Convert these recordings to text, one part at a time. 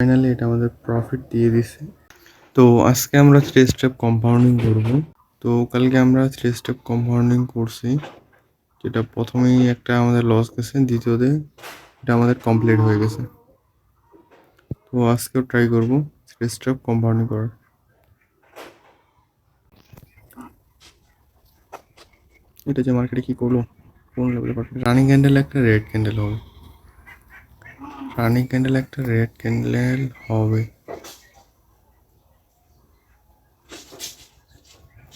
Finally এটা আমাদের profit দিয়ে দিছে। তো আজকে আমরা 3 স্টেপ কম্পাউন্ডিং করব। তো কালকে আমরা 3 স্টেপ কম্পাউন্ডিং করছি, যেটা প্রথমেই একটা আমাদের লস গেছে, দ্বিতীয়তে এটা আমাদের কমপ্লিট হয়ে গেছে। তো আজকেও ট্রাই করব 3 স্টেপ কম্পাউন্ডিং করার। এটা যে মার্কেটে কি করলো, কোন লেভেলে রানিং ক্যান্ডেল একটা রেড ক্যান্ডেল হবে, রানিং ক্যান্ডেল একটা রেড ক্যান্ডেল হবে।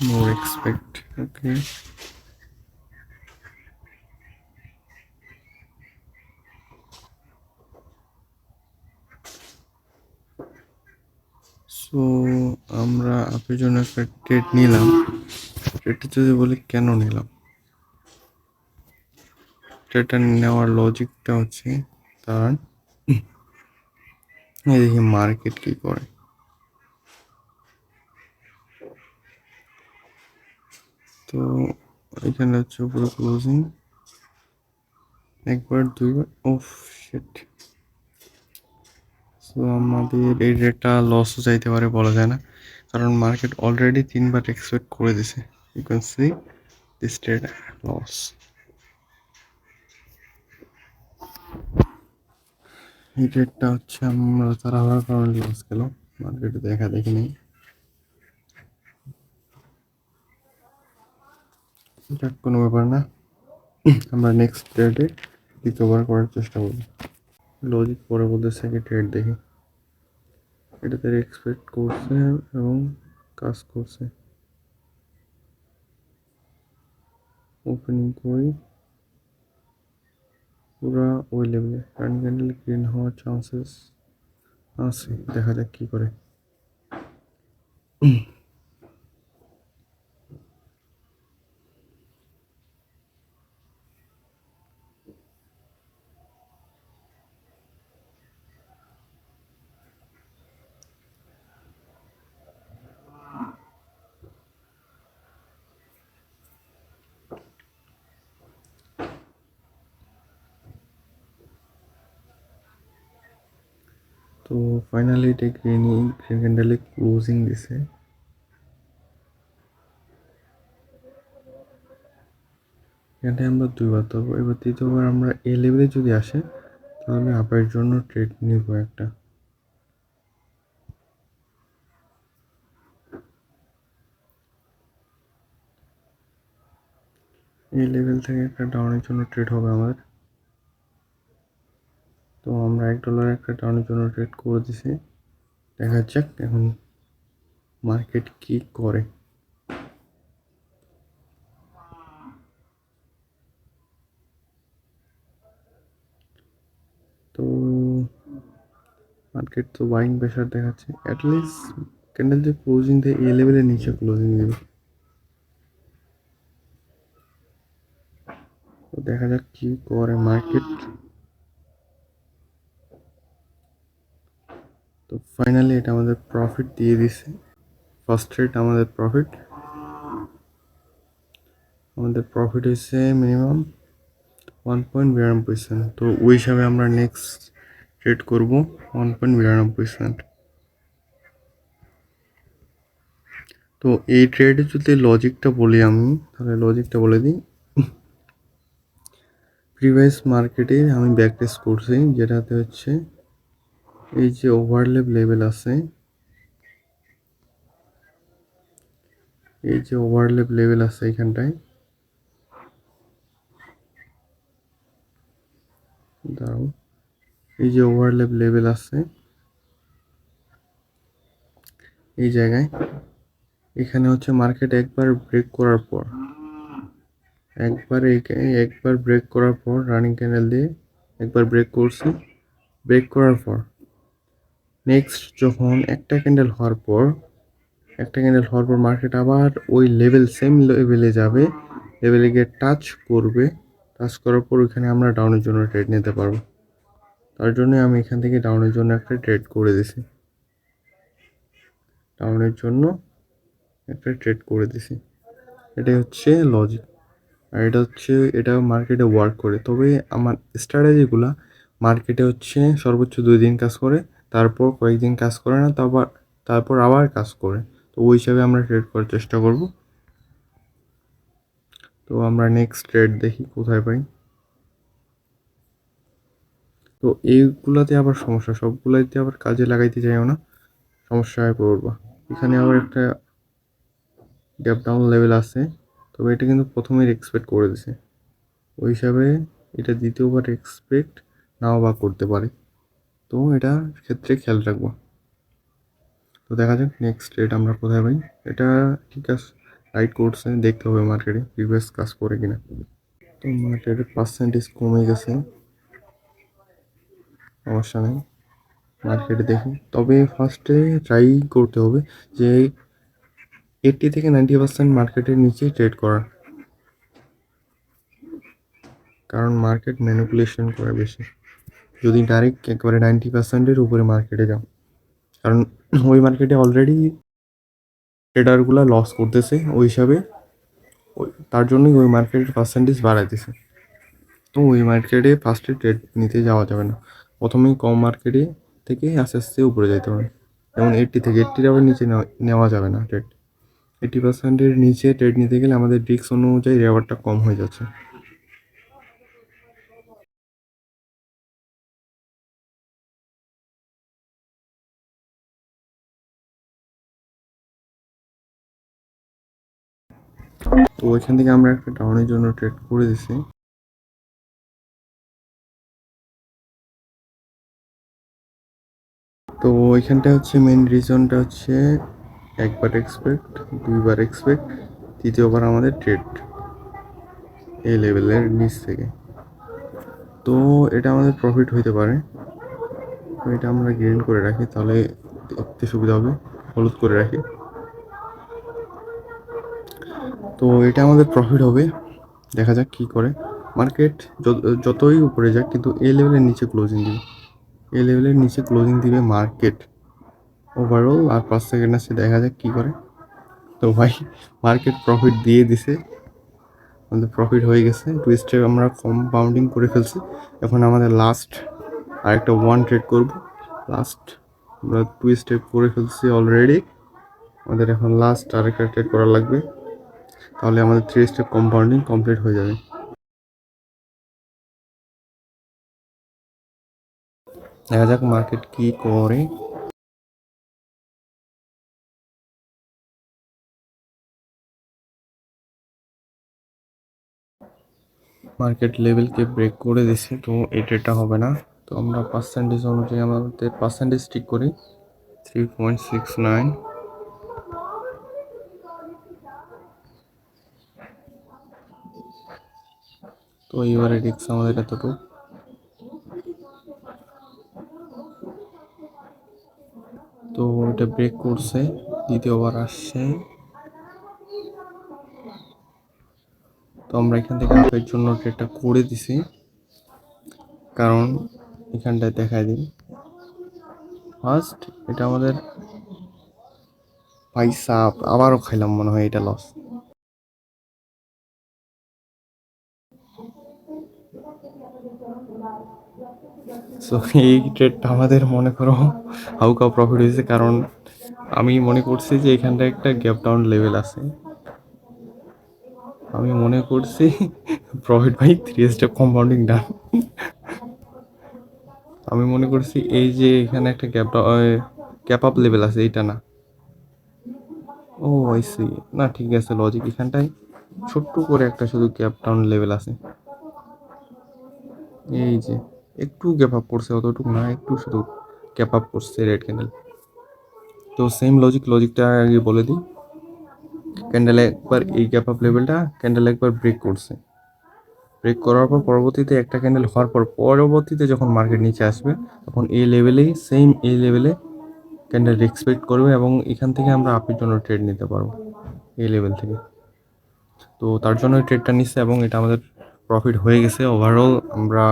More expect. Okay. সো আমরা আপনার জন্য একটা ট্রেড নিলাম। ট্রেডটা যদি বলি কেন নিলাম, ট্রেডটা নেওয়ার লজিকটা হচ্ছে তার এই দেখি মার্কেট কি করে। তো এখানে হচ্ছে পুরো ক্লোজিং একবার দুইবার, ওফ শিট। সো আমাদের এই রেটটা লসও যাইতে পারে, বলা যায় না, কারণ মার্কেট অলরেডি 3বার এক্সপেক্ট করে দিছে। You can see this trade loss. এই ট্রেডটা হচ্ছে আমরা তারা হওয়ার কারণে লস গেল, মার্কেটে দেখা দেখি নেই। যাক, কোনো ব্যাপার না, আমরা নেক্সট ট্রেডে রিকভার করার চেষ্টা করব। লজিক পরে বলতেছে কি ট্রেড দেখি, এটাতে এক্সপেক্ট করছে এবং কাজ করছে। ওপেনিং করি পুরা ওই লেভেলে, রানিং ক্যান্ডেল গ্রিন হওয়ার চান্সেস আছে, দেখা যাক কি করে। তো ফাইনালি এটা গ্রিন ক্যান্ডেলে ক্লোজিং দিছে। এখানে আমরা দুইবার ধরবো, এবার তৃতীয়বার আমরা এই লেভেলে যদি আসে তাহলে আপের জন্য ট্রেড নিব একটা। এই লেভেল থেকে একটা ডাউনের জন্য ট্রেড হবে আমাদের। তো আমরা $1 একটা ডাউনের জন্য ট্রেড করে দিছি, দেখা যাক এখন মার্কেট কি করে। তো মার্কেট তো বাইং প্রেশার দেখাচ্ছে, অ্যাটলিস্ট ক্যান্ডেল যে ক্লোজিং দেয় এই লেভেলের নিচে ক্লোজিং দেবে। তো দেখা যাক কি করে মার্কেট। তো ফাইনালি এটা আমাদের প্রফিট দিয়ে দিছে, ফার্স্ট ট্রেড আমাদের প্রফিট। আমাদের প্রফিট হয়েছে মিনিমাম 1.92 তো ওই হিসাবে আমরা নেক্সট ট্রেড করব 1.92। তো এই ট্রেডে যদি লজিকটা বলি আমি, তাহলে লজিকটা বলে দিই। প্রিভিয়াস মার্কেটে আমি ব্যাক টেস্ট করছি, যেটাতে হচ্ছে এই যে ওভারল্যাপ লেভেল আছে, এই যে ওভারল্যাপ লেভেল আছে এখানটায়, দাঁড়াও, এই যে ওভারল্যাপ লেভেল আছে এই জায়গায়, এখানে হচ্ছে মার্কেট একবার ব্রেক করার পর, একবার ব্রেক করার পর রানিং ক্যান্ডেল দিয়ে একবার ব্রেক করছে, ব্রেক করার পর নেক্সট যখন একটা ক্যান্ডেল হওয়ার পর মার্কেট আবার ওই লেভেল সেম লেভেলে যাবে, লেভেলে গিয়ে টাচ করবে, টাচ করার পর ওইখানে আমরা ডাউনের জন্য ট্রেড নিতে পারবো। তার জন্য আমি এখান থেকে ডাউনের জন্য একটা ট্রেড করে দিছি, ডাউনের জন্য একটা ট্রেড করে দিছি। এটাই হচ্ছে লজিক, আর এটা মার্কেটে ওয়ার্ক করে। তবে আমার স্ট্র্যাটেজিগুলো মার্কেটে হচ্ছে সর্বোচ্চ 2 দিন কাজ করে, তারপর কয়েকদিন কাজ করে না, তারপর আবার কাজ করে। তো ওই হিসাবে আমরা ট্রেড করার চেষ্টা করব। তো আমরা নেক্সট ট্রেড দেখি কোথায় পাই। তো এইগুলাতে আবার সমস্যা, সবগুলাতে আবার কাজে লাগাইতে যাইও না, সমস্যায় পড়বা। এখানে আবার একটা গ্যাপ ডাউন লেভেল আছে, তবে এটা কিন্তু প্রথমেই এক্সপেক্ট করে দিছে, ওই হিসাবে এটা দ্বিতীয়বার এক্সপেক্ট নাও বা করতে পারে। তো এটা ক্ষেত্রে খেয়াল রাখবো। তো দেখা যাক নেক্সট রেট আমরা কোথায় পাই। এটা ঠিক আছে, রাইট করছে, দেখতে হবে মার্কেটে প্রিভিয়াস কাজ করে কিনা। তো মার্কেটের পার্সেন্টেজ কমে গেছে, সমস্যা নেই, মার্কেটে দেখি। তবে ফার্স্টে ট্রাই করতে হবে যে 80 থেকে 90% মার্কেটের নিচেই ট্রেড করার, কারণ মার্কেট ম্যানিপুলেশন করে বেশি যদি ডাইরেক্ট একেবারে 90%-এর উপরে মার্কেটে যাও, কারণ ওই মার্কেটে অলরেডি ট্রেডারগুলো লস করতেছে, ওই হিসাবে তার জন্যই ওই মার্কেটের পার্সেন্টেজ বাড়াইতেছে। তো ওই মার্কেটে ফার্স্টে ট্রেড নিতে যাওয়া যাবে না, প্রথমেই কম মার্কেটে থেকে আস্তে আস্তে উপরে যেতে হবে। যেমন 80 থেকে 80 আবার নিচে নেওয়া যাবে না ট্রেড। 80%-এর নিচে ট্রেড নিতে গেলে আমাদের রিস্ক অনুযায়ী রেওয়ার্ডটা কম হয়ে যাচ্ছে। তো ওইখান থেকে আমরা একটা ডাউনের জন্য ট্রেড করে দিছি। তো ওইখানটা হচ্ছে মেন রিজনটা হচ্ছে একবার এক্সপেক্ট, দুইবার এক্সপেক্ট, তৃতীয়বার আমাদের ট্রেড এই লেভেলের নিচ থেকে। তো এটা আমাদের প্রফিট হইতে পারে, তো এটা আমরা গ্রিন করে রাখি, তাহলে দেখতে সুবিধা হবে, হলুদ করে রাখি। তো এটা আমাদের প্রফিট হবে, দেখা যাক কি করে মার্কেট। যতই উপরে যাক কিন্তু এই লেভেলের নিচে ক্লোজিং দিবে, এই লেভেলের নিচে ক্লোজিং দিবে মার্কেট ওভারঅল। আর 5 সেকেন্ড আছে, দেখা যাক কি করে। তো ভাই মার্কেট প্রফিট দিয়ে দিছে, আমাদের প্রফিট হয়ে গেছে। 2 স্টেপ আমরা কম্পাউন্ডিং করে ফেলছি। এখন আমাদের লাস্ট আরেকটা ওয়ান ট্রেড করব। লাস্ট আমরা 2 স্টেপ করে ফেলছি অলরেডি, আমাদের এখন লাস্ট আরেকটা ট্রেড করা লাগবে, তাহলে আমাদের 3 স্টেপ কম্পাউন্ডিং কমপ্লিট হয়ে যাবে। দেখা যাক মার্কেট কি করে। মার্কেট লেভেলকে ব্রেক করে দিছি, তো এই ট্রেডটা হবে না। তো আমরা পার্সেন্টেজ অনুযায়ী আমাদের পার্সেন্টেজ ঠিক করি 3.69। তো এইবারে রিক্স আমাদের এতটুকু। তো এটা ব্রেক করছে, দ্বিতীয়বার আসছে। তো আমরা এখান থেকে আপের জন্য ট্রেডটা করে দিছি, কারণ এখানটায় দেখাই দিই ফার্স্ট এটা আমাদের পয়সা আবারও খাইলাম, মনে হয় এটা লস। সো এই ট্রেডটা আমাদের মনে করো হাউকা প্রফিট হয়েছে, কারণ আমি মনে করছি যে এখানটা একটা গ্যাপ ডাউন লেভেল আছে, আমি মনে করছি প্রফিট বাই 3 স্টেপ কম্পাউন্ডিং ডান। আমি মনে করছি এই যে এখানে একটা গ্যাপ আপ লেভেল আছে, এইটা না। ও আইসি, না ঠিক আছে, লজিক এখানটায় ছোট্ট করে একটা শুধু গ্যাপ ডাউন লেভেল আছে, এই যে একটু গ্যাপ আপ করছে, অতটুকু না, একটু শুধু গ্যাপ আপ করছে রেড ক্যান্ডেল। তো সেম লজিকটা আগে বলে দিই। ক্যান্ডেল একবার এই গ্যাপ আপ লেভেলটা ক্যান্ডেল একবার ব্রেক করছে, ব্রেক করার পর পরবর্তীতে একটা ক্যান্ডেল হওয়ার পর পরবর্তীতে যখন মার্কেট নিচে আসবে তখন এই লেভেলেই সেম এই লেভেলে ক্যান্ডেল এক্সপেক্ট করবে, এবং এখান থেকে আমরা আপের জন্য ট্রেড নিতে পারবো এই লেভেল থেকে। তো তার জন্য ট্রেডটা নিচ্ছে, এবং এটা আমাদের প্রফিট হয়ে গেছে ওভারঅল। আমরা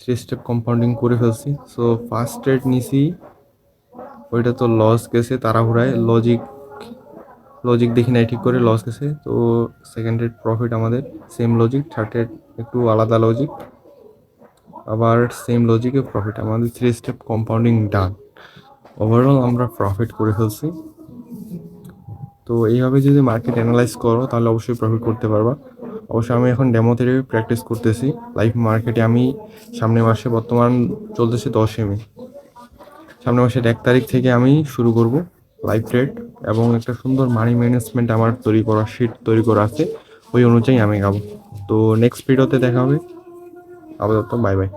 3 স্টেপ কম্পাউন্ডিং করে ফেলছি। সো ফার্স্ট ট্রেড নিছি, ওইটা তো লস গেছে তাড়াহুড়ায়, লজিক দেখি নাই ঠিক করে, লস গেছে। তো সেকেন্ড ট্রেড প্রফিট আমাদের সেম লজিক, থার্ড ট্রেড একটু আলাদা লজিক। আবার সেম লজিকে প্রফিট, আমাদের 3 স্টেপ কম্পাউন্ডিং ডান। ওভারঅল আমরা প্রফিট করে ফেলছি। তো এইভাবে যদি মার্কেট অ্যানালাইজ করো তাহলে অবশ্যই প্রফিট করতে পারবা। অবশ্যই আমি এখন ডেমো থেরাপি প্র্যাকটিস করতেছি লাইভ মার্কেটে। আমি সামনের মাসে, বর্তমান চলতেছে 10 মে, সামনের মাসের 1 তারিখ থেকে আমি শুরু করব লাইভ ট্রেড, এবং একটা সুন্দর মানি ম্যানেজমেন্ট আমার শিট তৈরি করা আছে, ওই অনুযায়ী আমি গাবো। তো নেক্সট ভিডিওতে দেখা হবে। আপাতত বাই বাই।